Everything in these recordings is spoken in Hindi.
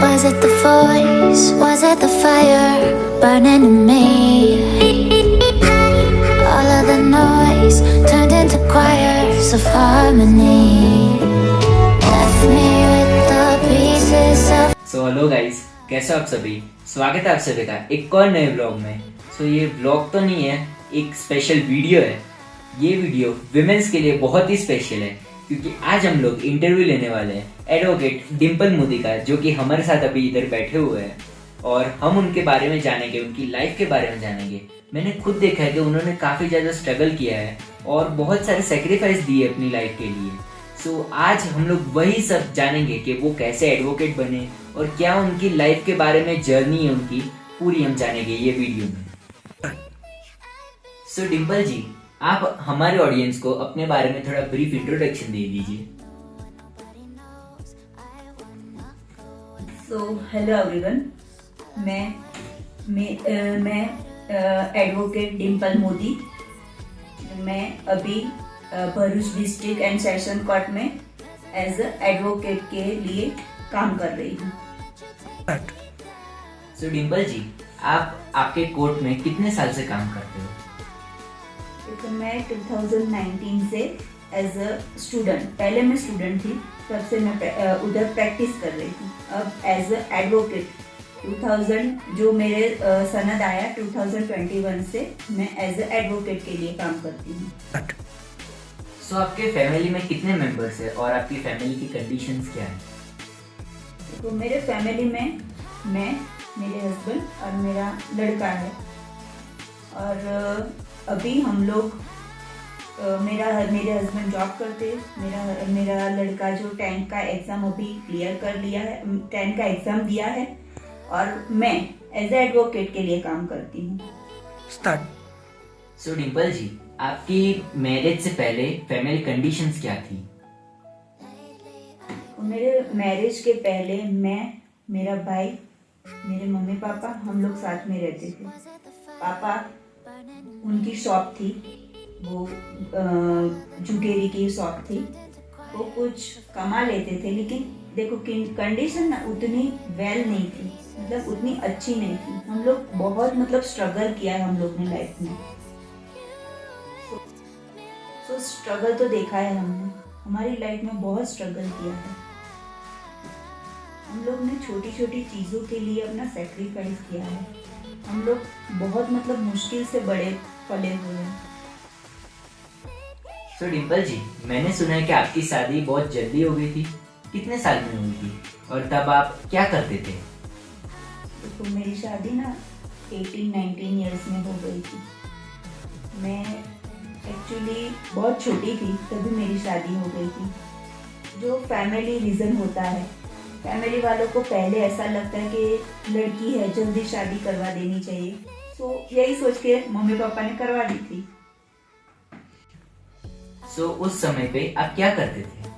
Was it the voice? Was it the fire burning in me? All of the noise turned into choirs of harmony. Left me with the pieces of. So hello guys, कैसे हो आप सभी। स्वागत है आप सभी का एक और नए व्लॉग में। ये व्लॉग तो नहीं है, एक स्पेशल वीडियो है। ये वीडियो विमेंस के लिए बहुत ही स्पेशल है क्योंकि आज हम लोग इंटरव्यू लेने वाले हैं एडवोकेट डिंपल मोदी का, जो कि हमारे साथ अभी इधर बैठे हुए हैं और हम उनके बारे में जानेंगे, उनकी लाइफ के बारे में जानेंगे। मैंने खुद देखा है कि उन्होंने काफ़ी ज़्यादा स्ट्रगल किया है और बहुत सारे सेक्रीफाइस दिए अपनी लाइफ के लिए। आज हम लोग वही सब जानेंगे कि वो कैसे एडवोकेट बने और क्या उनकी लाइफ के बारे में जर्नी है उनकी पूरी हम जानेंगे ये वीडियो में। डिंपल जी, आप हमारे ऑडियंस को अपने बारे में थोड़ा ब्रीफ इंट्रोडक्शन दे दीजिए। हेलो एवरीवन, मैं एडवोकेट डिंपल मोदी। मैं अभी Bharuch district and session court में एज एडवोकेट के लिए काम कर रही हूँ। डिंपल जी, आप आपके कोर्ट में कितने साल से काम करते हो? तो मैं 2019 से एज अ स्टूडेंट, पहले मैं स्टूडेंट थी, तब से मैं उधर प्रैक्टिस कर रही थी। अब एज अ एडवोकेट 2000 जो मेरे सनद आया 2021 से मैं एज अ एडवोकेट के लिए काम करती हूँ। आपके फैमिली में कितने मेंबर्स हैं और आपकी फैमिली की कंडीशंस क्या है? तो मेरे फैमिली में मैं, मेरे हस्बैंड और मेरा लड़का है। और अभी हम लोग मेरे हस्बैंड जॉब करते, मेरा लड़का जो 10th का एग्ज़ाम अभी क्लियर कर लिया है, 10th का एग्ज़ाम दिया है, और मैं एज ए एडवोकेट के लिए काम करती हूँ। डिंपल जी, आपकी मैरिज से पहले फैमिली कंडीशंस क्या थी? मेरे मैरिज के पहले मैं, मेरा भाई, मेरे मम्मी पापा, हम लोग साथ में रहते थे। पापा, उनकी शॉप थी, वो जुगेरी की शॉप थी। वो कुछ कमा लेते थे, लेकिन देखो कंडीशन ना उतनी वेल नहीं थी, मतलब उतनी अच्छी नहीं थी। हम लोग बहुत स्ट्रगल किया है हम लोग ने लाइफ में। तो स्ट्रगल तो देखा है हमने, हमारी लाइफ में बहुत स्ट्रगल किया है। हम लोग ने छोटी छोटी चीज़ों के लिए अपना सेक्रीफाइस किया है। हम लोग बहुत मुश्किल से बड़े पले हुए हैं। डिंपल जी, मैंने सुना है कि आपकी शादी बहुत जल्दी हो गई थी। कितने साल में हुई थी और तब आप क्या करते थे? तो मेरी शादी ना 18-19 ईयर्स में हो गई थी। मैं एक्चुअली बहुत छोटी थी तभी मेरी शादी हो गई थी। जो फैमिली रीज़न होता है, फैमिली वालों को पहले ऐसा लगता है कि लड़की है, जल्दी शादी करवा देनी चाहिए। यही सोच के मम्मी पापा ने करवा दी थी। उस समय पे आप क्या करते थे?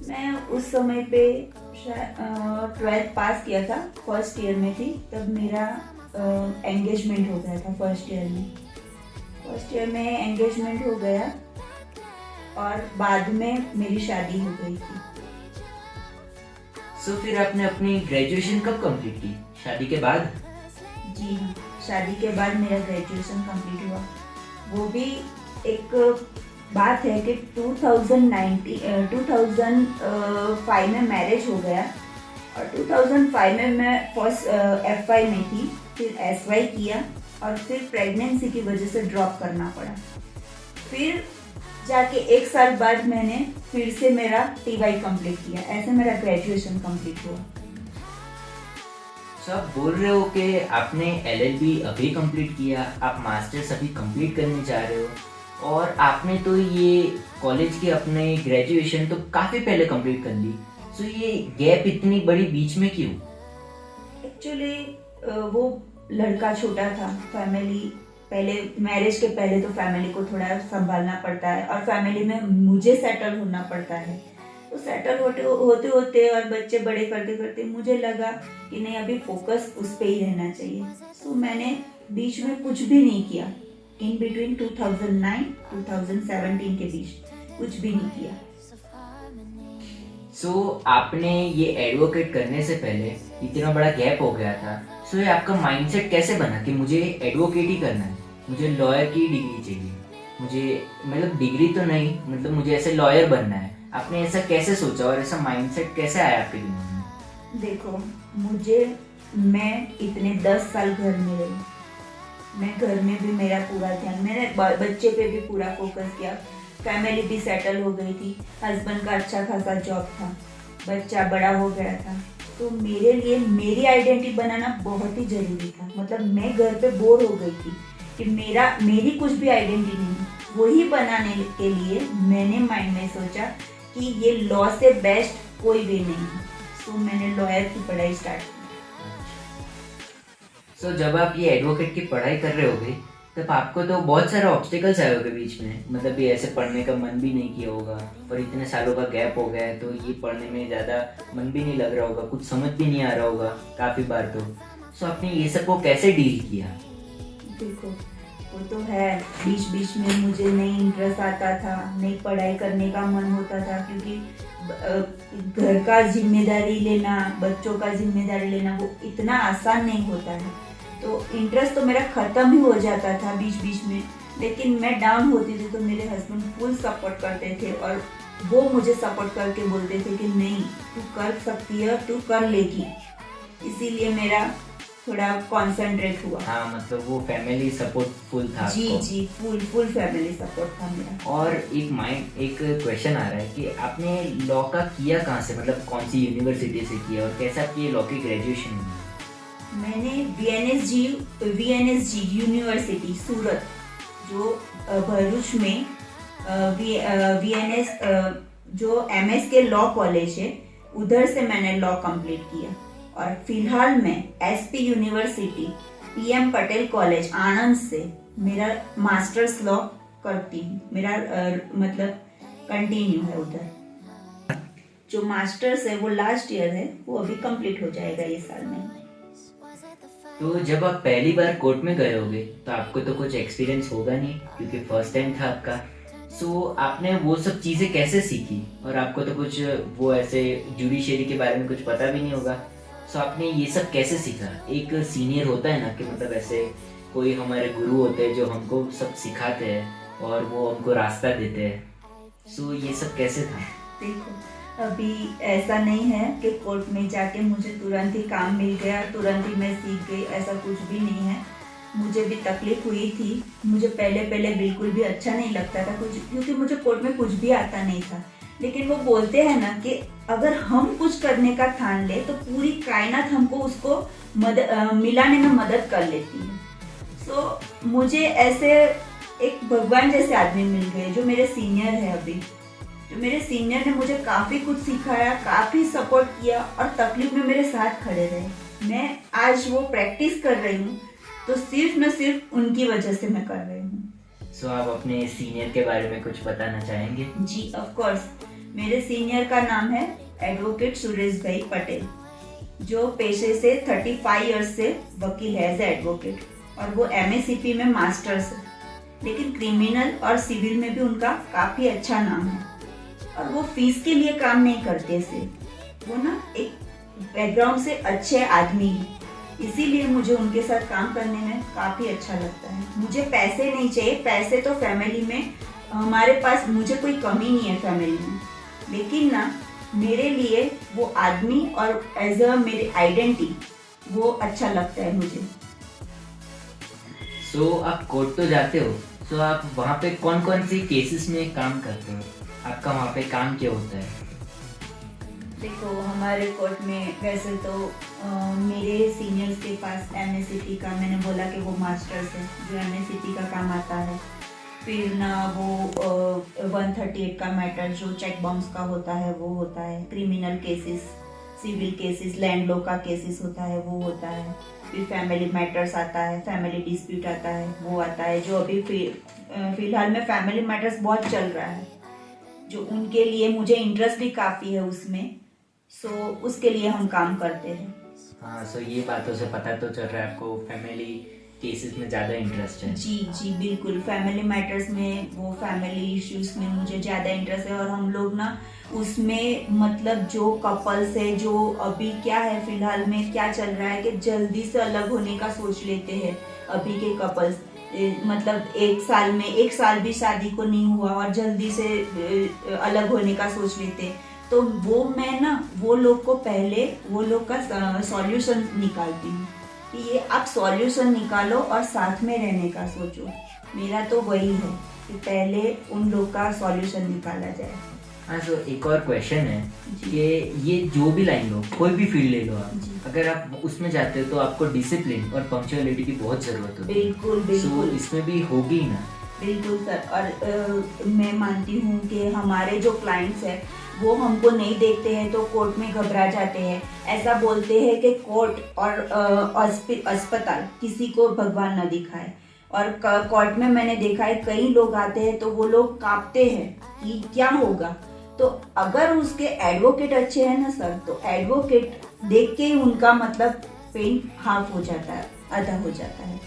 मैं उस समय पे 12th पास किया था, फर्स्ट ईयर में थी, तब मेरा एंगेजमेंट हो गया था। फर्स्ट ईयर में एंगेजमेंट हो गया और बाद में मेरी शादी हो गई थी। फिर आपने अपनी ग्रेजुएशन कब कंप्लीट की? शादी के बाद? जी हाँ, शादी के बाद मेरा ग्रेजुएशन कंप्लीट हुआ। वो भी एक बात है कि 2005 में मैरिज हो गया और 2005 में मैं फर्स्ट FY में थी, फिर SY किया और फिर प्रेगनेंसी की वजह से ड्रॉप करना पड़ा। फिर जाके 1 साल बाद मैंने फिर से मेरा TY कंप्लीट किया, ऐसे मेरा ग्रेजुएशन कंप्लीट हुआ। आप बोल रहे हो कि आपने LLB अभी कंप्लीट किया, आप मास्टर्स अभी कंप्लीट करने जा रहे हो और आपने तो ये कॉलेज की अपने ग्रेजुएशन तो काफ़ी पहले कंप्लीट कर ली। ये गैप इतनी बड़ी बीच में क्यों? एक्चुअली वो लड़का छोटा था, फैमिली पहले, मैरिज के पहले तो फैमिली को थोड़ा संभालना पड़ता है और फैमिली में मुझे सेटल होना पड़ता है। तो सेटल होते होते और बच्चे बड़े करते करते मुझे लगा कि नहीं, अभी फोकस उस पे ही रहना चाहिए। मैंने बीच में कुछ भी नहीं किया। इन बिटवीन 2009-2017 के बीच कुछ भी नहीं किया। आपने ये एडवोकेट करने से पहले इतना बड़ा गैप हो गया था, ये आपका माइंडसेट कैसे बना कि मुझे एडवोकेट ही करना है, मुझे लॉयर की डिग्री चाहिए, मुझे मतलब डिग्री तो नहीं, मतलब मुझे ऐसे लॉयर बनना है। आपने ऐसा कैसे सोचा और ऐसा माइंडसेट कैसे आया आपके दिमाग में? देखो, मैं इतने 10 साल घर में रही। मैं घर में भी मेरा पूरा ध्यान, मैंने बच्चे पे भी पूरा फोकस किया। फैमिली भी सेटल हो गई थी, हस्बैंड का अच्छा खासा जॉब था, बच्चा बड़ा हो गया था। तो मेरे लिए मेरी आइडेंटिटी बनाना बहुत ही जरूरी था। मतलब मैं घर पे बोर हो गई थी कि मेरी कुछ भी आइडेंटिटी नहीं। वही बनाने के लिए मैंने माइंड में सोचा कि ये लॉ से बेस्ट कोई वे नहीं है। तो मैंने लॉयर की पढ़ाई स्टार्ट की। जब आप ये एडवोकेट की पढ़ाई कर रहे होगे तब आपको तो बहुत सारे ऑब्स्टिकल्स आए होंगे बीच में, मतलब ये ऐसे पढ़ने का मन भी नहीं किया होगा और इतने सालों का गैप हो गया है तो ये पढ़ने में ज़्यादा मन भी नहीं लग रहा होगा, कुछ समझ भी नहीं आ रहा होगा काफ़ी बार। तो आपने ये सब को कैसे डील किया? देखो, वो तो है, बीच बीच में मुझे नहीं इंटरेस्ट आता था, नहीं पढ़ाई करने का मन होता था, क्योंकि घर का जिम्मेदारी लेना, बच्चों का जिम्मेदारी लेना वो इतना आसान नहीं होता है। तो इंटरेस्ट तो मेरा ख़त्म ही हो जाता था बीच बीच में। लेकिन मैं डाउन होती थी तो मेरे हस्बैंड फुल सपोर्ट करते थे और वो मुझे सपोर्ट करके बोलते थे कि नहीं, तू कर सकती है, तू कर लेगी। इसीलिए मेरा थोड़ा कॉन्सेंट्रेट हुआ। हाँ, मतलब वो फैमिली सपोर्ट फुल था जी आपको। जी, फुल फैमिली सपोर्ट था मेरा। और एक क्वेश्चन आ रहा है कि आपने लॉ का किया कहाँ से, मतलब कौन सी यूनिवर्सिटी से किया और कैसे आपकी लॉ की ग्रेजुएशन हुई? मैंने वीएनएसजी यूनिवर्सिटी सूरत, जो भरूच में वीएनएस जो एमएस के लॉ कॉलेज है, उधर से मैंने लॉ कंप्लीट किया। और फिलहाल मैं SP university PM Patel college Anand से मेरा मास्टर्स लॉ करती हूँ। मेरा मतलब कंटिन्यू है उधर। जो मास्टर्स है वो लास्ट ईयर है, वो अभी कंप्लीट हो जाएगा ये साल में। तो जब आप पहली बार कोर्ट में गए होगे तो आपको तो कुछ एक्सपीरियंस होगा नहीं क्योंकि फर्स्ट टाइम था आपका। आपने वो सब चीज़ें कैसे सीखी और आपको तो कुछ वो ऐसे जुडिशरी के बारे में कुछ पता भी नहीं होगा। आपने ये सब कैसे सीखा? एक सीनियर होता है ना कि मतलब ऐसे कोई हमारे गुरु होते हैं जो हमको सब सिखाते हैं और वो हमको रास्ता देते हैं। ये सब कैसे था? देखो, अभी ऐसा नहीं है कि कोर्ट में जाके मुझे तुरंत ही काम मिल गया, तुरंत ही मैं सीख गई, ऐसा कुछ भी नहीं है। मुझे भी तकलीफ हुई थी। मुझे पहले बिल्कुल भी अच्छा नहीं लगता था कुछ, क्योंकि मुझे कोर्ट में कुछ भी आता नहीं था। लेकिन वो बोलते हैं ना कि अगर हम कुछ करने का ठान ले तो पूरी कायनात हमको उसको मिलाने में मदद कर लेती है। मुझे ऐसे एक भगवान जैसे आदमी मिल गए जो मेरे सीनियर है अभी। जो मेरे सीनियर ने मुझे काफ़ी कुछ सिखाया, काफ़ी सपोर्ट किया और तकलीफ में मेरे साथ खड़े रहे। मैं आज वो प्रैक्टिस कर रही हूँ तो सिर्फ उनकी वजह से मैं कर रही हूँ। आप अपने सीनियर के बारे में कुछ बताना चाहेंगे? जी ऑफ कोर्स। मेरे सीनियर का नाम है एडवोकेट सुरेश भाई पटेल, जो पेशे से 35 इयर्स से वकील है एज एडवोकेट, और वो एमएसीपी में मास्टर्स है। लेकिन क्रिमिनल और सिविल में भी उनका काफ़ी अच्छा नाम है। और वो फीस के लिए काम नहीं करते सिर्फ, वो ना एक बैकग्राउंड से अच्छे आदमी है। इसीलिए मुझे उनके साथ काम करने में काफ़ी अच्छा लगता है। मुझे पैसे नहीं चाहिए, पैसे तो फैमिली में हमारे पास, मुझे कोई कमी नहीं है फैमिली में। लेकिन ना मेरे लिए वो आदमी और एज अ मेरी आइडेंटिटी वो अच्छा लगता है मुझे। आप कोर्ट तो जाते हो, आप वहाँ पे कौन कौन सी केसेस में काम करते हो? आपका वहाँ पे काम क्या होता है? देखो, हमारे कोर्ट में वैसे तो मेरे सीनियर्स के पास एमएसीटी का, मैंने बोला कि वो मास्टर्स है, जो एमएसीटी का काम आता है। फिर ना वो 138 का मैटर जो चेक बाउंस का होता है वो होता है। Criminal cases, civil cases, land law का केसेस होता है वो होता है। फिर फैमिली मैटर्स आता है, फैमिली डिस्प्यूट आता है वो आता है। जो अभी फिलहाल में फैमिली मैटर्स बहुत चल रहा है, जो उनके लिए मुझे इंटरेस्ट भी काफ़ी है उसमें। उसके लिए हम काम करते हैं। हाँ, ये बातों से पता तो चल रहा है आपको फैमिली केसेस में ज़्यादा इंटरेस्ट है। जी जी बिल्कुल, फैमिली मैटर्स में, वो फैमिली इश्यूज में मुझे ज़्यादा इंटरेस्ट है। और हम लोग ना उसमें मतलब जो कपल्स है, जो अभी क्या है फिलहाल में क्या चल रहा है कि जल्दी से अलग होने का सोच लेते हैं अभी के कपल्स। मतलब एक साल भी शादी को नहीं हुआ और जल्दी से अलग होने का सोच लेते हैं। तो वो मैं ना वो लोग को पहले वो लोग का सॉल्यूशन निकालती हूँ कि ये आप सॉल्यूशन निकालो और साथ में रहने का सोचो। मेरा तो वही है कि पहले उन लोग का सॉल्यूशन निकाला जाए। हाँ, तो एक और क्वेश्चन है जी। कि ये जो भी लाइन लो, कोई भी फील्ड ले लो आप, जी। अगर आप उसमें जाते हो तो आपको डिसिप्लिन और पंक्चुअलिटी की बहुत ज़रूरत होती है। बिल्कुल बिल्कुल। So, इसमें भी होगी ही ना। बिल्कुल सर। और मैं मानती हूँ कि हमारे जो क्लाइंट्स हैं वो हमको नहीं देखते हैं तो कोर्ट में घबरा जाते हैं। ऐसा बोलते हैं कि कोर्ट और अस्पताल किसी को भगवान न दिखाए। और कोर्ट में मैंने देखा है कई लोग आते हैं तो वो लोग कांपते हैं कि क्या होगा। तो अगर उसके एडवोकेट अच्छे हैं ना सर, तो एडवोकेट देख के ही उनका मतलब पेन हाफ हो जाता है, आधा हो जाता है।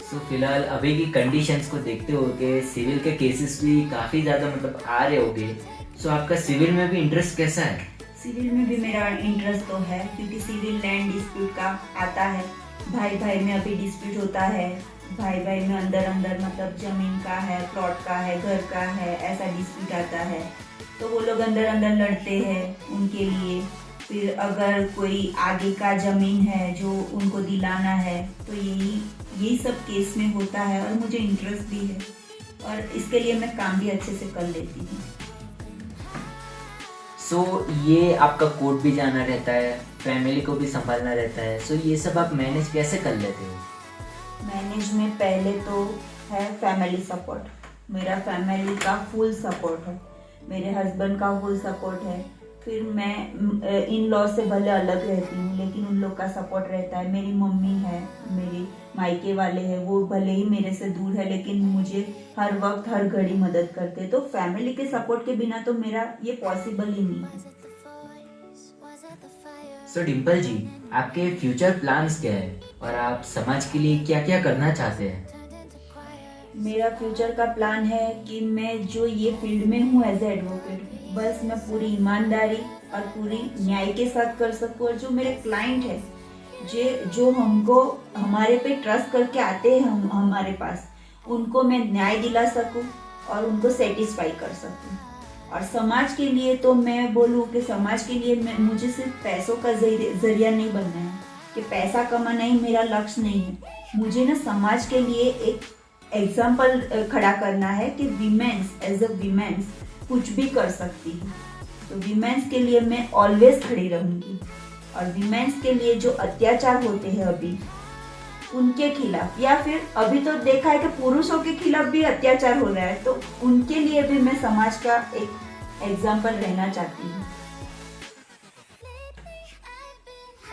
सो फिलहाल अभी की कंडीशंस को देखते हो कि सिविल के केसेस भी काफ़ी ज़्यादा मतलब आ रहे होंगे। सो आपका सिविल में भी इंटरेस्ट कैसा है? सिविल में भी मेरा इंटरेस्ट तो है, क्योंकि सिविल लैंड डिस्प्यूट का आता है। भाई भाई में अभी डिस्प्यूट होता है, भाई भाई में अंदर अंदर मतलब जमीन का है, प्लॉट का है, घर का है, ऐसा डिस्प्यूट आता है। तो वो लोग अंदर अंदर लड़ते हैं उनके लिए। फिर अगर कोई आगे का जमीन है जो उनको दिलाना है, तो यही सब केस में होता है। और मुझे इंटरेस्ट भी है और इसके लिए मैं काम भी अच्छे से कर लेती हूँ। सो ये आपका कोर्ट भी जाना रहता है, फैमिली को भी संभालना रहता है। सो ये सब आप मैनेज कैसे कर लेते हो? मैनेज में पहले तो है फैमिली सपोर्ट। मेरा फैमिली का फुल सपोर्ट है, मेरे हस्बैंड का फुल सपोर्ट है। फिर मैं इन लॉ से भले अलग रहती हूँ लेकिन उन लोग का सपोर्ट रहता है। मेरी मम्मी है, मेरी मायके वाले हैं, वो भले ही मेरे से दूर है लेकिन मुझे हर वक्त हर घड़ी मदद करते। तो फैमिली के सपोर्ट के बिना तो मेरा ये पॉसिबल ही नहीं है। सो डिम्पल जी, आपके फ्यूचर प्लान्स क्या है और आप समाज के लिए क्या क्या करना चाहते हैं? मेरा फ्यूचर का प्लान है कि मैं जो ये फील्ड में हूँ एज ए एडवोकेट, बस मैं पूरी ईमानदारी और पूरी न्याय के साथ कर सकूँ। और जो मेरे क्लाइंट है, जो हमको हमारे पे ट्रस्ट करके आते हैं हमारे पास, उनको मैं न्याय दिला सकूँ और उनको सेटिस्फाई कर सकूँ। और समाज के लिए तो मैं बोलूँ कि समाज के लिए मुझे सिर्फ पैसों का जरिया नहीं बनना है, कि पैसा कमाना ही मेरा लक्ष्य नहीं है। मुझे ना समाज के लिए एक एग्जाम्पल खड़ा करना है कि वीमेंस एज अ वीमेंस कुछ भी कर सकती है। तो वीमेंस के लिए मैं ऑलवेज खड़ी रहूंगी। और वीमेंस के लिए जो अत्याचार होते हैं अभी उनके खिलाफ, या फिर अभी तो देखा है कि पुरुषों के खिलाफ भी अत्याचार हो रहा है, तो उनके लिए भी मैं समाज का एक एग्जाम्पल रहना चाहती हूँ।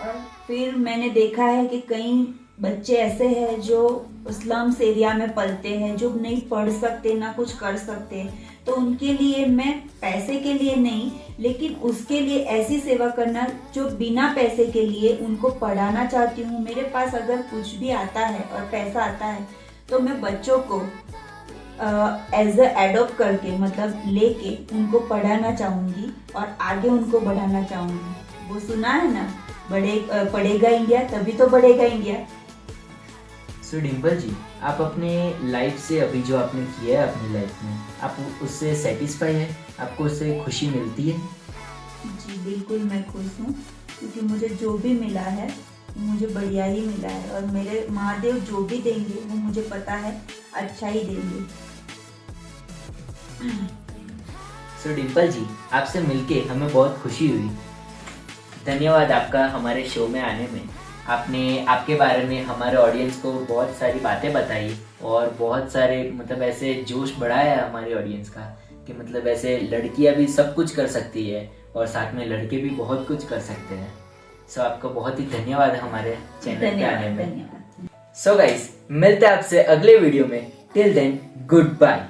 और फिर मैंने देखा है कि कई बच्चे ऐसे हैं जो स्लम्स एरिया में पलते हैं, जो नहीं पढ़ सकते ना कुछ कर सकते। तो उनके लिए मैं पैसे के लिए नहीं, लेकिन उसके लिए ऐसी सेवा करना जो बिना पैसे के लिए उनको पढ़ाना चाहती हूँ। मेरे पास अगर कुछ भी आता है और पैसा आता है तो मैं बच्चों को एज अ एडॉप्ट करके मतलब लेके उनको पढ़ाना चाहूँगी और आगे उनको बढ़ाना चाहूँगी। वो सुना है ना, पढ़ेगा इंडिया तभी तो बढ़ेगा इंडिया। सो डिम्पल जी, आप अपने लाइफ से अभी जो आपने किया है अपनी लाइफ में, आप उससे सेटिस्फाई है? आपको उससे खुशी मिलती है? जी बिल्कुल, मैं खुश हूँ, क्योंकि मुझे जो भी मिला है मुझे बढ़िया ही मिला है। और मेरे महादेव जो भी देंगे वो मुझे पता है अच्छा ही देंगे। सो डिम्पल जी, आपसे मिलके हमें बहुत खुशी हुई। धन्यवाद आपका हमारे शो में आने में। आपने आपके बारे में हमारे ऑडियंस को बहुत सारी बातें बताई और बहुत सारे मतलब ऐसे जोश बढ़ाया हमारे ऑडियंस का कि मतलब ऐसे लड़कियां भी सब कुछ कर सकती है और साथ में लड़के भी बहुत कुछ कर सकते हैं। सो आपका बहुत ही धन्यवाद हमारे चैनल पे आने में। सो गाइस, मिलते हैं आपसे अगले वीडियो में। Till then, good bye.